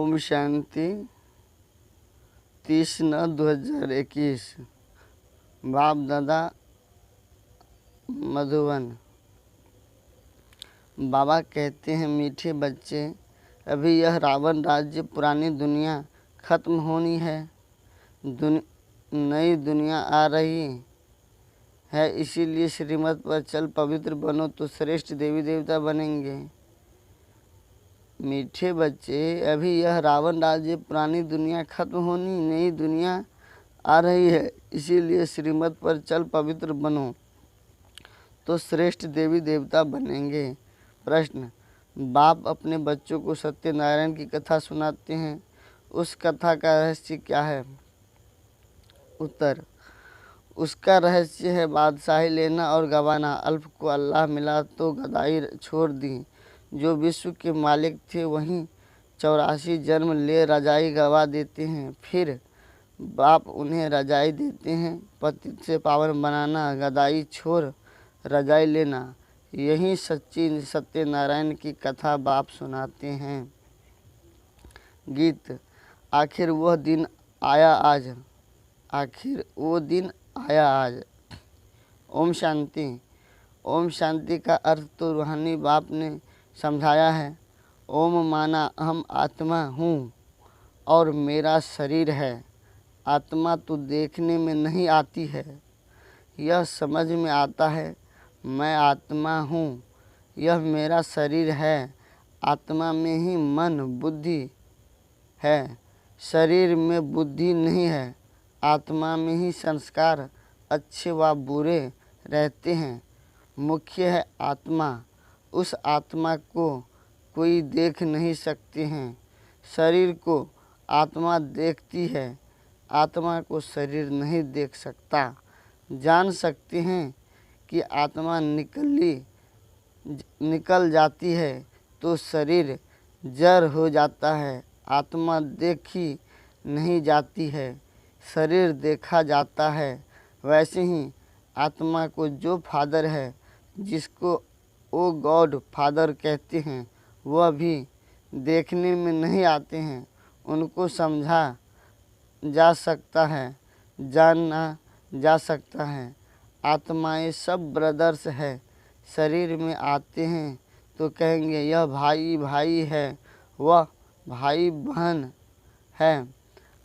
ओम शांति 30/9/2021 बाप दादा मधुबन। बाबा कहते हैं, मीठे बच्चे, अभी यह रावण राज्य पुरानी दुनिया खत्म होनी है, नई दुनिया आ रही है। इसीलिए श्रीमत पर चल पवित्र बनो तो श्रेष्ठ देवी देवता बनेंगे। मीठे बच्चे, अभी यह रावण राज्य पुरानी दुनिया खत्म होनी, नई दुनिया आ रही है। इसीलिए श्रीमत पर चल पवित्र बनो तो श्रेष्ठ देवी देवता बनेंगे। प्रश्न, बाप अपने बच्चों को सत्यनारायण की कथा सुनाते हैं, उस कथा का रहस्य क्या है? उत्तर, उसका रहस्य है बादशाही लेना और गवाना। अल्प को अल्लाह मिला तो गदाई छोड़ दी। जो विश्व के मालिक थे वहीं 84 जन्म ले रजाई गवा देते हैं, फिर बाप उन्हें रजाई देते हैं। पतित से पावन बनाना, गदाई छोड़ रजाई लेना, यही सच्ची सत्यनारायण की कथा बाप सुनाते हैं। गीत, आखिर वह दिन आया आज, आखिर वो दिन आया आज। ओम शांति। ओम शांति का अर्थ तो रूहानी बाप ने समझाया है। ओम माना हम आत्मा हूँ और मेरा शरीर है। आत्मा तो देखने में नहीं आती है, यह समझ में आता है मैं आत्मा हूँ, यह मेरा शरीर है। आत्मा में ही मन बुद्धि है, शरीर में बुद्धि नहीं है। आत्मा में ही संस्कार अच्छे व बुरे रहते हैं। मुख्य है आत्मा, उस आत्मा को कोई देख नहीं सकते हैं। शरीर को आत्मा देखती है, आत्मा को शरीर नहीं देख सकता। जान सकते हैं कि आत्मा निकल जाती है तो शरीर जड़ हो जाता है। आत्मा देखी नहीं जाती है, शरीर देखा जाता है। वैसे ही आत्मा को जो फादर है, जिसको ओ गॉड फादर कहते हैं, वह भी देखने में नहीं आते हैं। उनको समझा जा सकता है, जाना जा सकता है। आत्माएं सब ब्रदर्स है। शरीर में आते हैं तो कहेंगे यह भाई भाई है, वह भाई बहन है।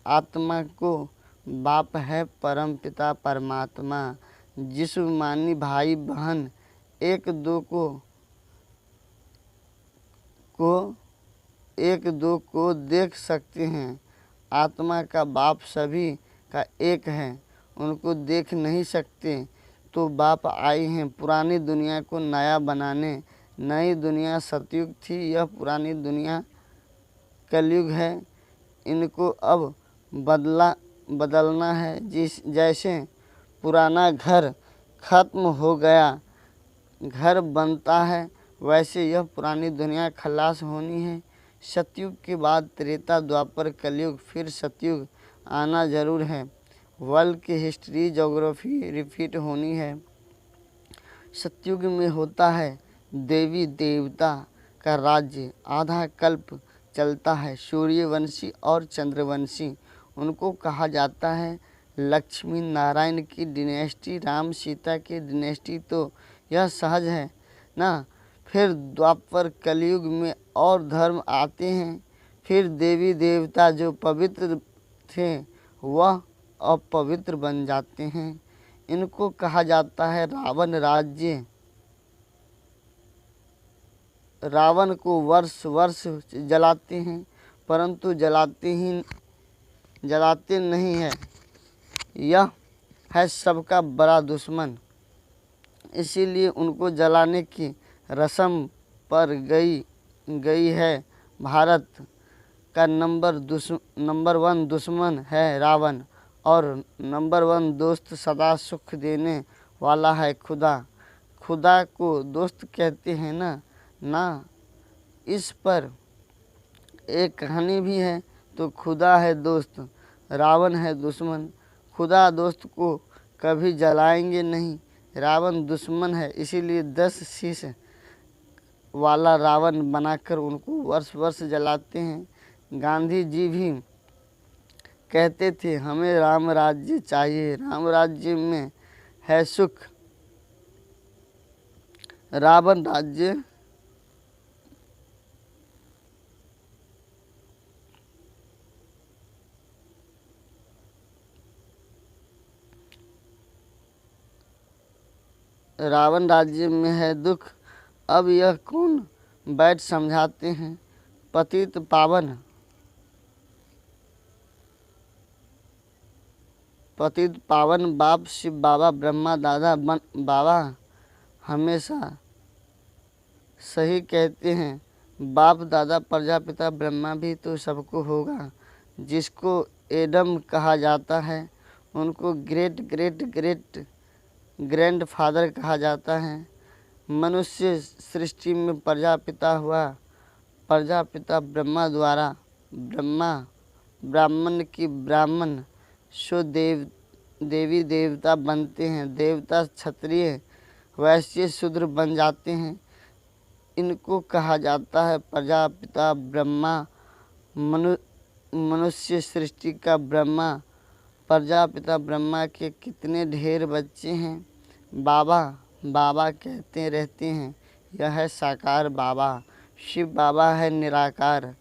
आत्मा को बाप है परम पिता परमात्मा। जिस्म मानी भाई बहन एक दो को देख सकते हैं। आत्मा का बाप सभी का एक है, उनको देख नहीं सकते। तो बाप आए हैं पुरानी दुनिया को नया बनाने। नई दुनिया सतयुग थी, यह पुरानी दुनिया कलयुग है। इनको अब बदलना है। जैसे पुराना घर खत्म हो गया, घर बनता है, वैसे यह पुरानी दुनिया खलास होनी है। सतयुग के बाद त्रेता द्वापर कलयुग, फिर सतयुग आना जरूर है। वर्ल्ड की हिस्ट्री ज्योग्राफी रिपीट होनी है। सतयुग में होता है देवी देवता का राज्य, आधा कल्प चलता है। सूर्यवंशी और चंद्रवंशी, उनको कहा जाता है लक्ष्मी नारायण की डिनेस्टी, राम सीता की डिनेस्टी। तो यह सहज है ना। फिर द्वापर कलयुग में और धर्म आते हैं। फिर देवी देवता जो पवित्र थे वह अपवित्र बन जाते हैं। इनको कहा जाता है रावण राज्य। रावण को वर्ष वर्ष जलाते हैं, परंतु जलाते नहीं है। यह है सबका बड़ा दुश्मन। इसीलिए उनको जलाने की रस्म पर गई है। भारत का नंबर 1 दुश्मन है रावण, और नंबर 1 दोस्त सदा सुख देने वाला है खुदा। खुदा को दोस्त कहते हैं ना। इस पर एक कहानी भी है। तो खुदा है दोस्त, रावण है दुश्मन। खुदा दोस्त को कभी जलाएंगे नहीं, रावण दुश्मन है। इसीलिए 10 शीश वाला रावण बनाकर उनको वर्ष वर्ष जलाते हैं। गांधी जी भी कहते थे हमें राम राज्य चाहिए, राम राज्य में है सुख, रावण राज्य रावण राज्य में है दुख। अब यह कौन बैठ समझाते हैं। पतित पावन बाप शिव बाबा ब्रह्मा दादा बाबा हमेशा सही कहते हैं। बाप दादा प्रजापिता ब्रह्मा भी तो सबको होगा। जिसको एडम कहा जाता है उनको great great great grand father कहा जाता है। मनुष्य सृष्टि में प्रजापिता हुआ। प्रजापिता ब्रह्मा द्वारा ब्राह्मण की ब्राह्मण सो देवी देवता बनते हैं। देवता क्षत्रिय वैश्य शूद्र बन जाते हैं। इनको कहा जाता है प्रजापिता ब्रह्मा। मनुष्य सृष्टि का ब्रह्मा। प्रजापिता ब्रह्मा के कितने ढेर बच्चे हैं। बाबा कहते रहते हैं यह है साकार बाबा। शिव बाबा है निराकार।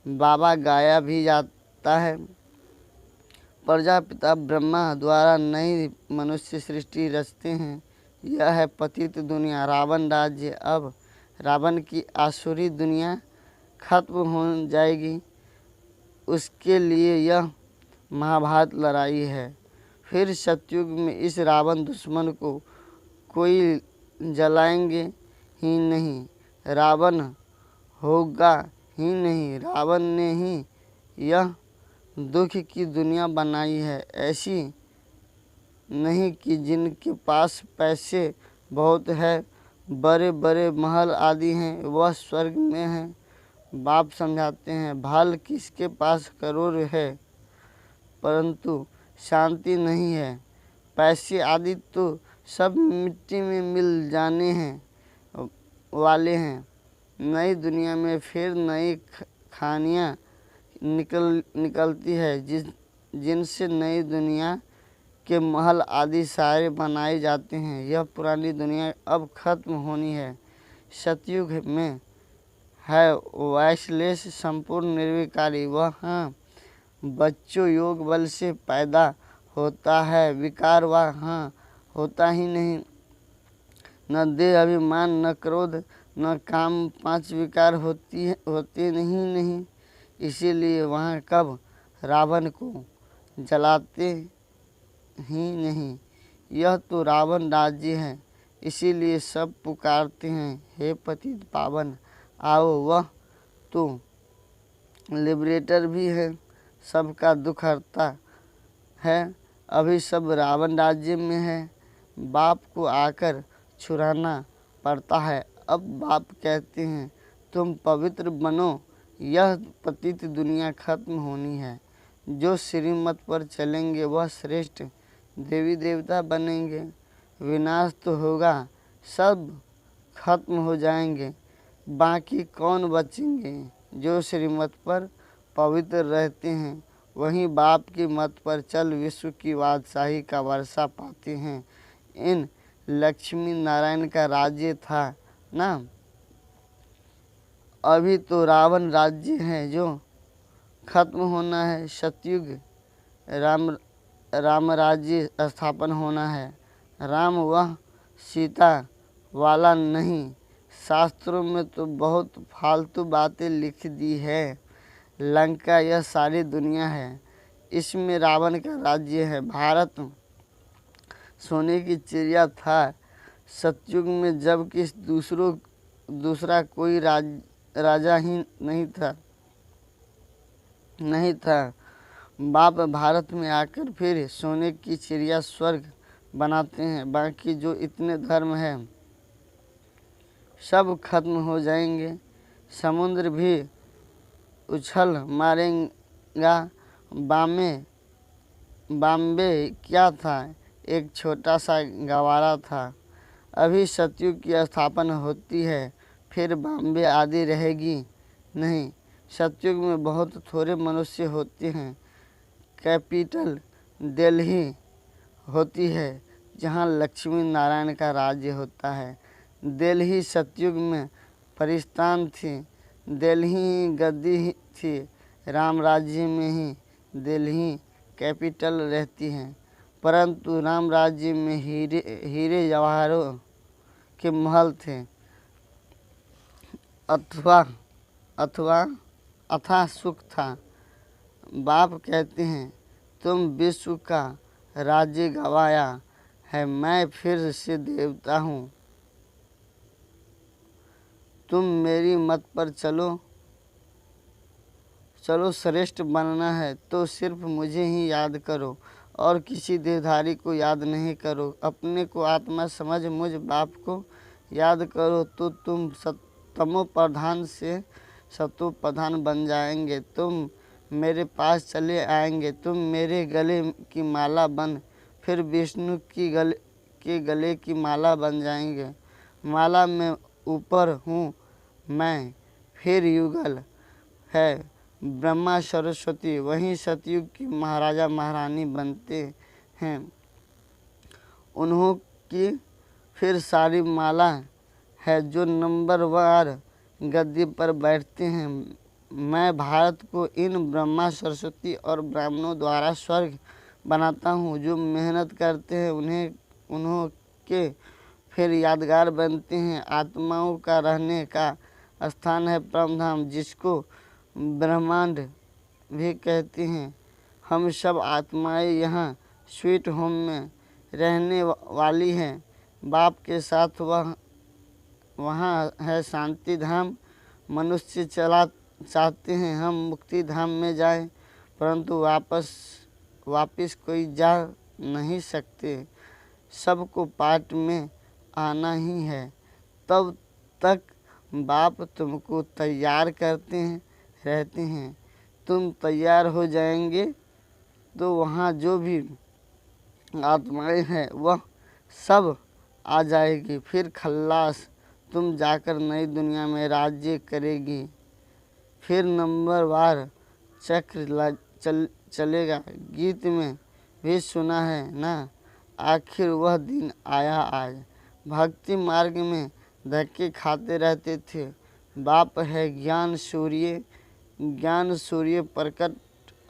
बाबा गाया भी जाता है। प्रजापिता ब्रह्मा द्वारा नई मनुष्य सृष्टि रचते हैं। यह है पतित दुनिया, रावण राज्य। अब रावण की आसुरी दुनिया खत्म हो जाएगी। उसके लिए यह महाभारत लड़ाई है। फिर सतयुग में इस रावण दुश्मन को कोई जलाएंगे ही नहीं। रावण होगा ही नहीं। रावण ने ही यह दुख की दुनिया बनाई है। ऐसी नहीं कि जिनके पास पैसे बहुत है, बड़े बड़े महल आदि हैं, वह स्वर्ग में हैं। बाप समझाते हैं भाल किसके पास करोड़ है परंतु शांति नहीं है। पैसे आदि तो सब मिट्टी में मिल जाने हैं वाले हैं। नई दुनिया में फिर नई खानियाँ निकलती है जिनसे नई दुनिया के महल आदि सारे बनाए जाते हैं। यह पुरानी दुनिया अब खत्म होनी है। सतयुग में है वैशलेष संपूर्ण निर्विकारी। वहाँ बच्चों योग बल से पैदा होता है, विकार वहाँ होता ही नहीं। न देह अभिमान, न क्रोध, न काम, 5 विकार होते नहीं। इसीलिए वहाँ कब रावण को जलाते ही नहीं। यह तो रावण राज्य है। इसीलिए सब पुकारते हैं हे पतित पावन आओ। वह तो लिबरेटर भी है, सबका दुख हरता है। अभी सब रावण राज्य में है। बाप को आकर छुड़ाना पड़ता है। अब बाप कहते हैं तुम पवित्र बनो, यह पतित दुनिया खत्म होनी है। जो श्रीमत पर चलेंगे वह श्रेष्ठ देवी देवता बनेंगे। विनाश तो होगा, सब खत्म हो जाएंगे, बाकी कौन बचेंगे। जो श्रीमत पर पवित्र रहते हैं वहीं बाप की मत पर चल विश्व की बादशाही का वर्षा पाते हैं। इन लक्ष्मी नारायण का राज्य था ना। अभी तो रावण राज्य है जो खत्म होना है। सतयुग राम राज्य स्थापन होना है। राम वह सीता वाला नहीं। शास्त्रों में तो बहुत फालतू बातें लिख दी है। लंका यह सारी दुनिया है, इसमें रावण का राज्य है। भारत सोने की चिड़िया था सतयुग में, जबकि दूसरा कोई राजा ही नहीं था। बाप भारत में आकर फिर सोने की चिड़िया स्वर्ग बनाते हैं। बाकी जो इतने धर्म है सब खत्म हो जाएंगे। समुद्र भी उछल मारेगा। बॉम्बे क्या था, एक छोटा सा गवारा था। अभी सतयुग की स्थापना होती है, फिर बॉम्बे आदि रहेगी नहीं। सतयुग में बहुत थोड़े मनुष्य होते हैं। कैपिटल दिल्ली होती है जहाँ लक्ष्मी नारायण का राज्य होता है। दिल्ली सतयुग में परिस्तान थी, दिल्ली गद्दी थी, राम राज्य में ही दिल्ली कैपिटल रहती है। परंतु राम राज्य में हीरे जवाहरों के महल थे अथाह सुख था। बाप कहते हैं तुम विश्व का राज्य गवाया है, मैं फिर से देवता हूँ। तुम मेरी मत पर चलो श्रेष्ठ बनना है तो सिर्फ मुझे ही याद करो और किसी देहधारी को याद नहीं करो। अपने को आत्मा समझ मुझ बाप को याद करो तो तुम तमो प्रधान से सतो प्रधान बन जाएंगे। तुम मेरे पास चले आएंगे, तुम मेरे गले की माला बन फिर विष्णु के गले की माला बन जाएंगे। माला में ऊपर हूँ मैं, फिर युगल है ब्रह्मा सरस्वती, वहीं सतयुग की महाराजा महारानी बनते हैं। उन्हों की फिर सारी माला है जो नंबरवार गद्दी पर बैठते हैं। मैं भारत को इन ब्रह्मा सरस्वती और ब्राह्मणों द्वारा स्वर्ग बनाता हूँ। जो मेहनत करते हैं उन्हों के फिर यादगार बनते हैं। आत्माओं का रहने का स्थान है परमधाम, जिसको ब्रह्मांड भी कहते हैं। हम सब आत्माएं यहाँ स्वीट होम में रहने वाली हैं। बाप के साथ वहाँ है शांति धाम। मनुष्य चाहते हैं हम मुक्ति धाम में जाएं, परंतु वापस कोई जा नहीं सकते। सबको पाठ में आना ही है। तब तक बाप तुमको तैयार करते रहते हैं। तुम तैयार हो जाएंगे तो वहाँ जो भी आत्माएं हैं वह सब आ जाएगी। फिर खल्लास, तुम जाकर नई दुनिया में राज्य करेगी। फिर नंबरवार चक्र चलेगा। गीत में भी सुना है ना, आखिर वह दिन आया आज। भक्ति मार्ग में धक्के खाते रहते थे। बाप है ज्ञान सूर्य प्रकट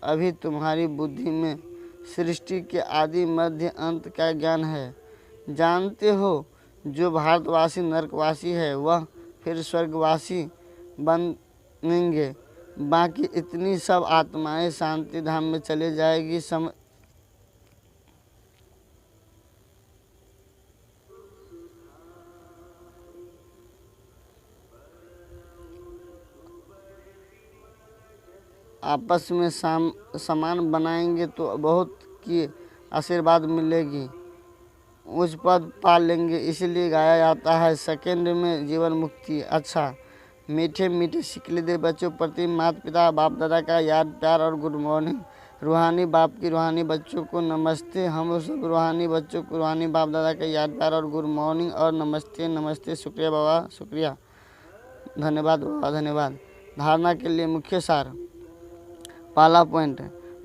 अभी तुम्हारी बुद्धि में। सृष्टि के आदि मध्य अंत का ज्ञान है। जानते हो जो भारतवासी नरकवासी है वह फिर स्वर्गवासी बनेंगे। बाकी इतनी सब आत्माएं शांति धाम में चले जाएगी। आपस में समान बनाएंगे तो बहुत की आशीर्वाद मिलेगी, उच्च पद पा लेंगे। इसलिए गाया जाता है सेकंड में जीवन मुक्ति। अच्छा, मीठे मीठे शिकले दे बच्चों प्रति माता पिता बाप दादा का याद प्यार और गुड मॉर्निंग। रूहानी बाप की रूहानी बच्चों को नमस्ते। हम सब रूहानी बच्चों को रूहानी बाप दादा का याद प्यार और गुड मॉर्निंग और नमस्ते नमस्ते। शुक्रिया बाबा, शुक्रिया, धन्यवाद बाबा, धन्यवाद। धारणा के लिए मुख्य सार। पहला पॉइंट,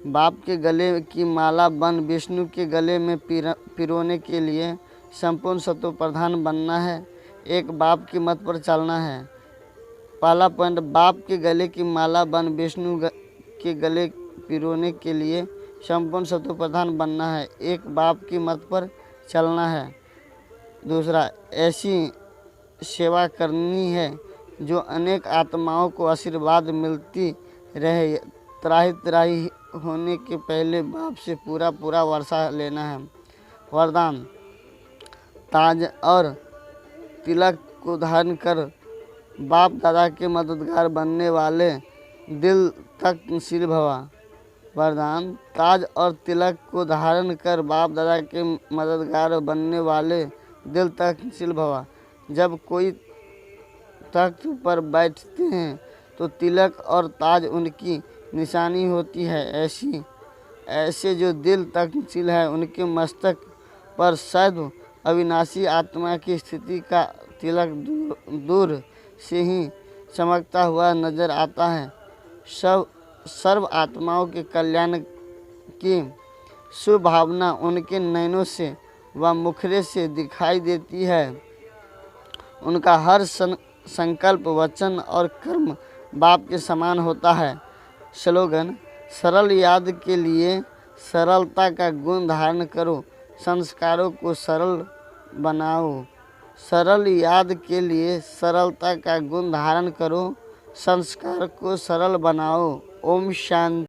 बाप के गले की माला बन विष्णु के गले में पिरोने के लिए संपूर्ण सत्व प्रधान बनना है। एक बाप की मत पर चलना है। पहला पॉइंट, बाप के गले की माला बन विष्णु के गले पिरोने के लिए संपूर्ण सत्व प्रधान बनना है। एक बाप की मत पर चलना है। दूसरा, ऐसी सेवा करनी है जो अनेक आत्माओं को आशीर्वाद मिलती रहे। त्राही होने के पहले बाप से पूरा वर्षा लेना है। वरदान, ताज और तिलक को धारण कर बाप दादा के मददगार बनने वाले दिल तक शील भवा। वरदान, ताज और तिलक को धारण कर बाप दादा के मददगार बनने वाले दिल तक शील भवा। जब कोई तख्त पर बैठते हैं तो तिलक और ताज उनकी निशानी होती है। ऐसे जो दिल तकशील है उनके मस्तक पर सदैव अविनाशी आत्मा की स्थिति का तिलक दूर से ही चमकता हुआ नजर आता है। सब सर्व आत्माओं के कल्याण की शुभ भावना उनके नयनों से व मुखरे से दिखाई देती है। उनका हर संकल्प, वचन और कर्म बाप के समान होता है। स्लोगन: सरल याद के लिए सरलता का गुण धारण करो, संस्कारों को सरल बनाओ। सरल याद के लिए सरलता का गुण धारण करो, संस्कार को सरल बनाओ। ओम शांति।